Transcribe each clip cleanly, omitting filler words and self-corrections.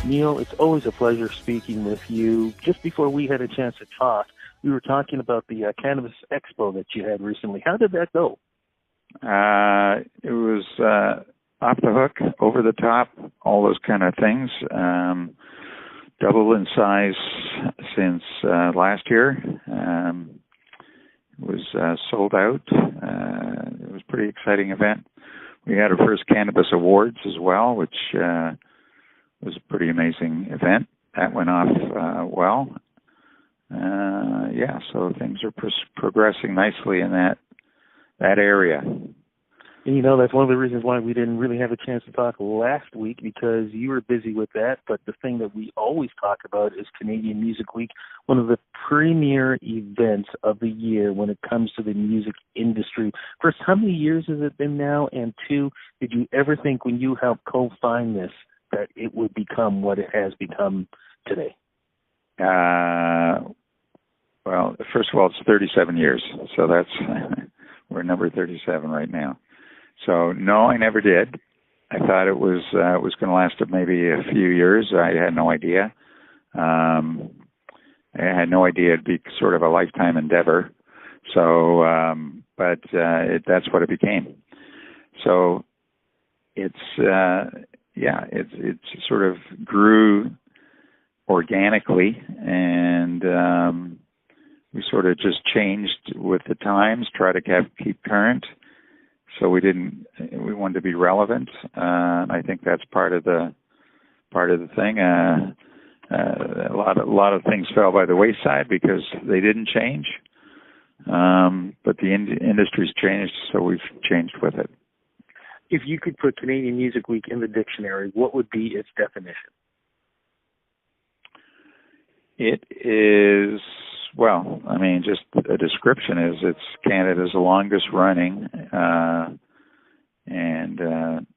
Neil, it's always a pleasure speaking with you. Just before we had a chance to talk, we were talking about the Cannabis Expo that you had recently. How did that go? It was off the hook, over the top, all those kind of things. Double in size since last year. It was sold out. It was a pretty exciting event. We had our first Cannabis Awards as well, which was a pretty amazing event. That went off well. So things are progressing nicely in that area. And, you know, that's one of the reasons why we didn't really have a chance to talk last week, because you were busy with that. But the thing that we always talk about is Canadian Music Week, one of the premier events of the year when it comes to the music industry. First, how many years has it been now? And two, did you ever think when you helped co-find this that it would become what it has become today? Well, first of all, it's 37 years. So that's, we're number 37 right now. So no, I never did. I thought it was going to last maybe a few years. I had no idea. I had no idea it'd be sort of a lifetime endeavor. So, that's what it became. So it's sort of grew organically, and we sort of just changed with the times, try to keep current. So we wanted to be relevant. I think that's part of the thing. A lot of things fell by the wayside because they didn't change. But the industry's changed, so we've changed with it. If you could put Canadian Music Week in the dictionary, what would be its definition? It is, well, I mean, just a description is it's Canada's longest running and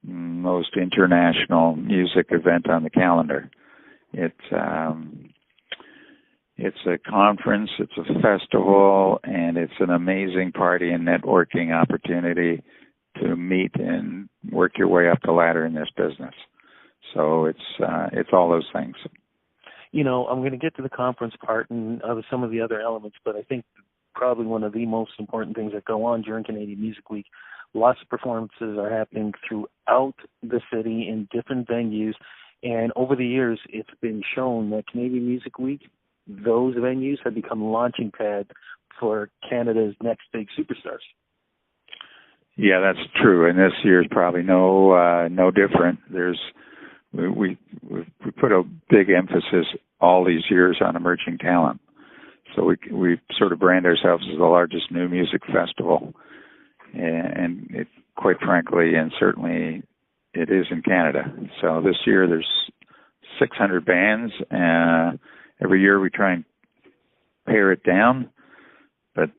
most international music event on the calendar. It's a conference, it's a festival, and it's an amazing party and networking opportunity to meet and work your way up the ladder in this business. So it's all those things. You know, I'm going to get to the conference part and some of the other elements, but I think probably one of the most important things that go on during Canadian Music Week, lots of performances are happening throughout the city in different venues. And over the years, it's been shown that Canadian Music Week, those venues have become launching pad for Canada's next big superstars. Yeah, that's true. And this year is probably no different. We put a big emphasis all these years on emerging talent. So we sort of brand ourselves as the largest new music festival. And it, quite frankly, and certainly it is in Canada. So this year there's 600 bands. Every year we try and pare it down, but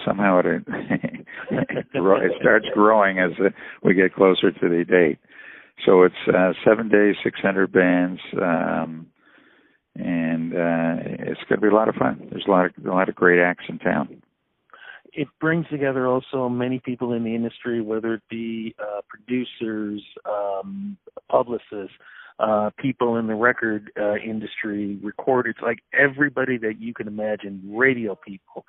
somehow it starts growing as we get closer to the date. So it's 7 days, 600 bands, and it's going to be a lot of fun. There's a lot of great acts in town. It brings together also many people in the industry, whether it be producers, publicists, people in the record industry, recorders, like everybody that you can imagine, radio people.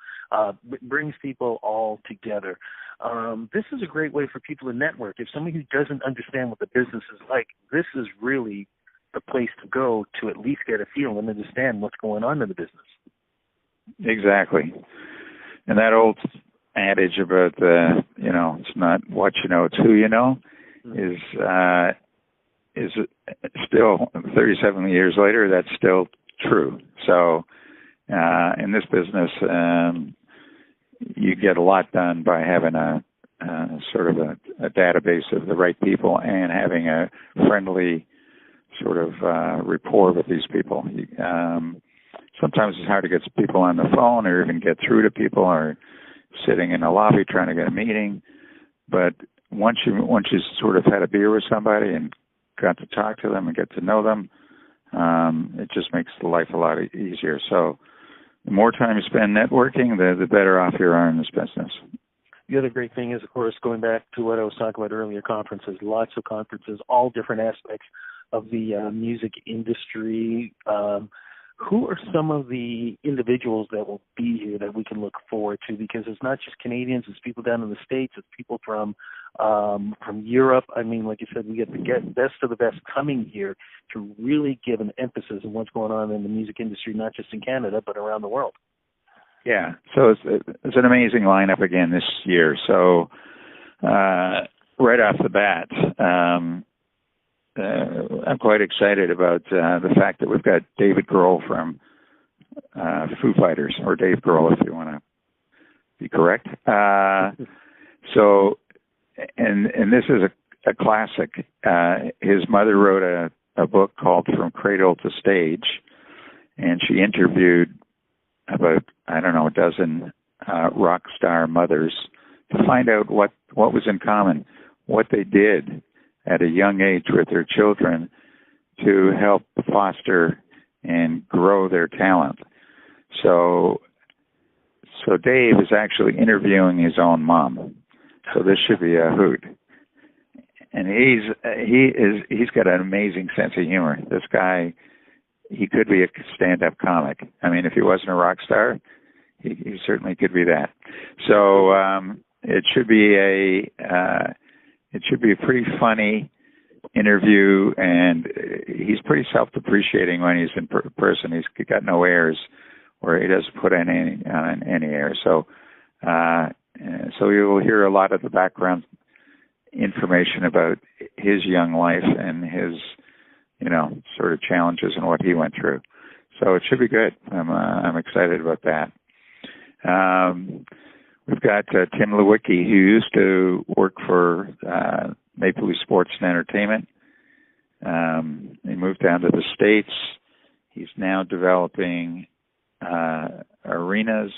It brings people all together. This is a great way for people to network. If somebody who doesn't understand what the business is like, this is really the place to go to at least get a feel and understand what's going on in the business. Exactly. And that old adage about it's not what you know, it's who you know, is still 37 years later. That's still true. So in this business, you get a lot done by having a sort of a database of the right people and having a friendly sort of rapport with these people. Sometimes it's hard to get people on the phone or even get through to people, or sitting in a lobby trying to get a meeting. But once you sort of had a beer with somebody and got to talk to them and get to know them, it just makes the life a lot easier. So the more time you spend networking, the better off you are in this business. The other great thing is, of course, going back to what I was talking about earlier, conferences, lots of conferences, all different aspects of the music industry. Who are some of the individuals that will be here that we can look forward to? Because it's not just Canadians, it's people down in the States, it's people from Europe. I mean, like you said, we get the best of the best coming here to really give an emphasis on what's going on in the music industry, not just in Canada, but around the world. Yeah, so it's an amazing lineup again this year. So right off the bat, I'm quite excited about the fact that we've got David Grohl from Foo Fighters, or Dave Grohl, if you want to be correct. So, and this is a classic. His mother wrote a book called From Cradle to Stage, and she interviewed about, I don't know, a dozen rock star mothers to find out what was in common, what they did at a young age with their children to help foster and grow their talent. So Dave is actually interviewing his own mom. So this should be a hoot. And he's got an amazing sense of humor. This guy, he could be a stand-up comic. I mean, if he wasn't a rock star, he certainly could be that. So it should be a pretty funny interview, and he's pretty self-depreciating when he's in person. He's got no airs, or he doesn't put on any airs. So you will hear a lot of the background information about his young life and his, sort of challenges and what he went through. So it should be good. I'm excited about that. We've got Tim Lewicki, who used to work for Maple Leaf Sports and Entertainment. He moved down to the States. He's now developing arenas.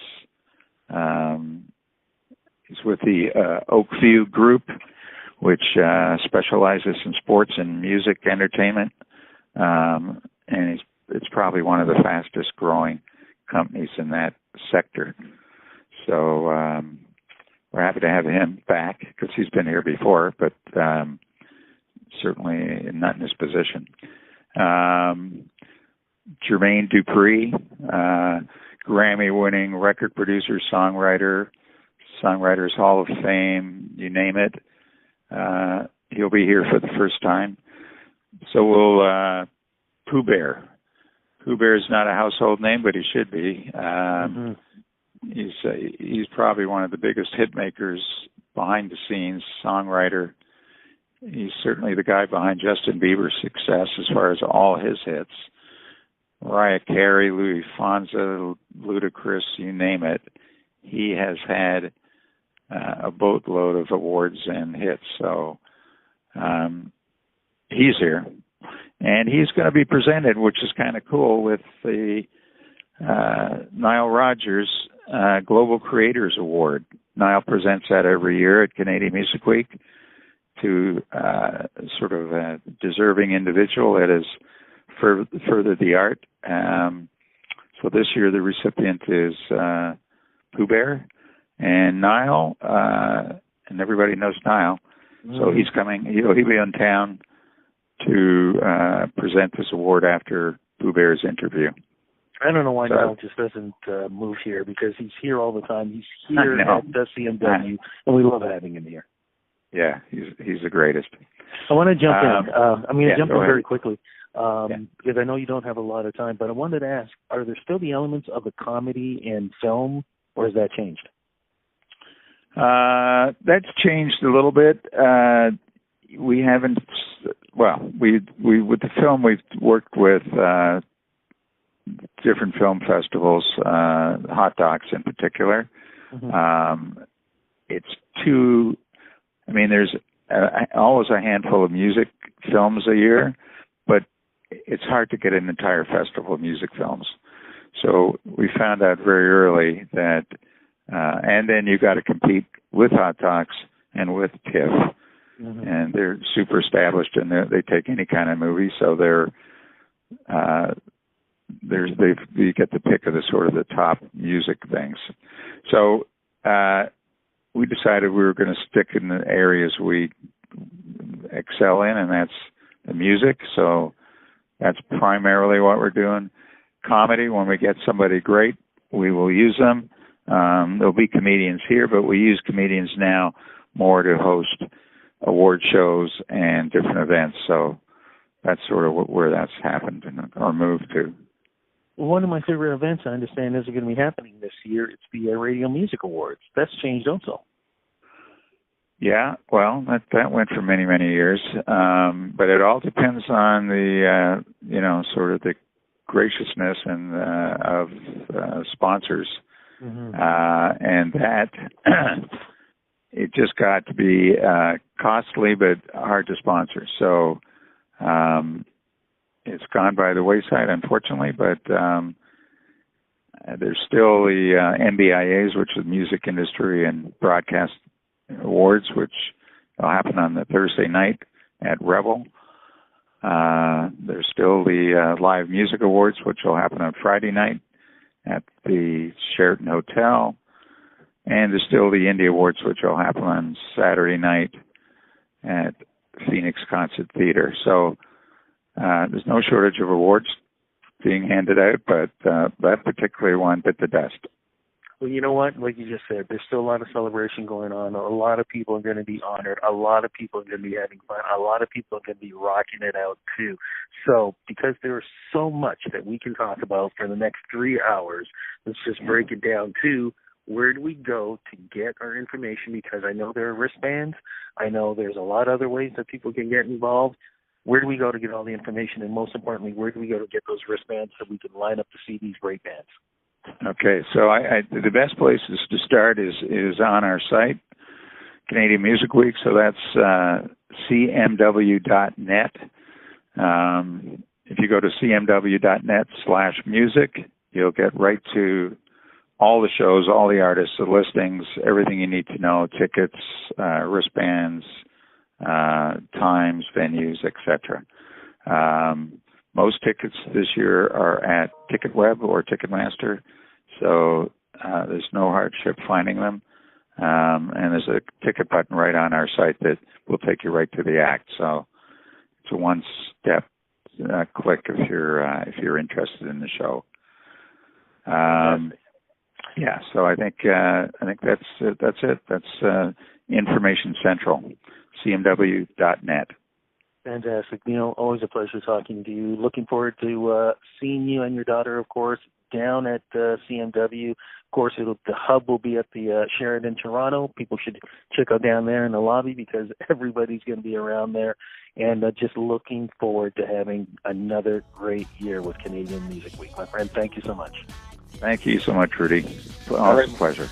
He's with the Oakview Group, which specializes in sports and music entertainment. And it's probably one of the fastest growing companies in that sector. So we're happy to have him back because he's been here before, but certainly not in his position. Jermaine Dupri, Grammy-winning record producer, Songwriters Hall of Fame, you name it. He'll be here for the first time. So we'll Pooh Bear. Pooh Bear is not a household name, but he should be. He's probably one of the biggest hit makers behind the scenes, songwriter. He's certainly the guy behind Justin Bieber's success as far as all his hits. Mariah Carey, Louis Fonsi, Ludacris, you name it. He has had a boatload of awards and hits. So he's here. And he's going to be presented, which is kind of cool, with the Nile Rodgers Global Creators Award. Nile presents that every year at Canadian Music Week to sort of a deserving individual that has furthered the art. So this year the recipient is Pooh Bear, and Nile, and everybody knows Nile. So he's coming. He'll be in town to present this award after Pooh Bear's interview. I don't know why Nile just doesn't move here, because he's here all the time. He's here at the CMW, and we love having him here. Yeah, he's the greatest. I want to jump in. I'm going to jump in very quickly because I know you don't have a lot of time, but I wanted to ask, are there still the elements of the comedy in film, or has that changed? That's changed a little bit. We haven't, we with the film, we've worked with different film festivals, Hot Docs in particular. It's there's always a handful of music films a year, but it's hard to get an entire festival of music films. So we found out very early that, and then you got to compete with Hot Docs and with TIFF. And they're super established, and they take any kind of movie, so you get the pick of the sort of the top music things. So we decided we were going to stick in the areas we excel in, and that's the music. So that's primarily what we're doing. Comedy, when we get somebody great, we will use them. There'll be comedians here, but we use comedians now more to host award shows and different events. So that's sort of where that's happened or moved to. Well, one of my favorite events, I understand, is going to be happening this year. It's the Radio Music Awards. That's changed also. Yeah, well, that went for many, many years. But it all depends on the, sort of the graciousness and of sponsors. Mm-hmm. And that, it just got to be costly but hard to sponsor. So it's gone by the wayside, unfortunately, but there's still the MBIAs, which is Music Industry and Broadcast Awards, which will happen on the Thursday night at Revel. There's still the Live Music Awards, which will happen on Friday night at the Sheraton Hotel. And there's still the Indie Awards, which will happen on Saturday night at Phoenix Concert Theater. So there's no shortage of awards being handed out, but that particular one bit the dust. Well, you know what? Like you just said, there's still a lot of celebration going on. A lot of people are going to be honored. A lot of people are going to be having fun. A lot of people are going to be rocking it out, too. So because there's so much that we can talk about for the next 3 hours, let's just break it down to where do we go to get our information? Because I know there are wristbands. I know there's a lot of other ways that people can get involved. Where do we go to get all the information? And most importantly, where do we go to get those wristbands so we can line up to see these great bands? Okay, so the best place to start is on our site, Canadian Music Week. So that's cmw.net. If you go to cmw.net/music, you'll get right to all the shows, all the artists, the listings, everything you need to know, tickets, wristbands, times, venues, etc. Most tickets this year are at TicketWeb or Ticketmaster, so there's no hardship finding them. And there's a ticket button right on our site that will take you right to the act. So it's a one-step click if you're interested in the show. Yeah, so I think that's it. That's Information Central, cmw.net. Fantastic. Neil, always a pleasure talking to you. Looking forward to seeing you and your daughter, of course, down at CMW. Of course, the hub will be at the Sheraton Toronto. People should check out down there in the lobby because everybody's going to be around there. And just looking forward to having another great year with Canadian Music Week. My friend, thank you so much. Thank you so much, Rudy. Always a pleasure.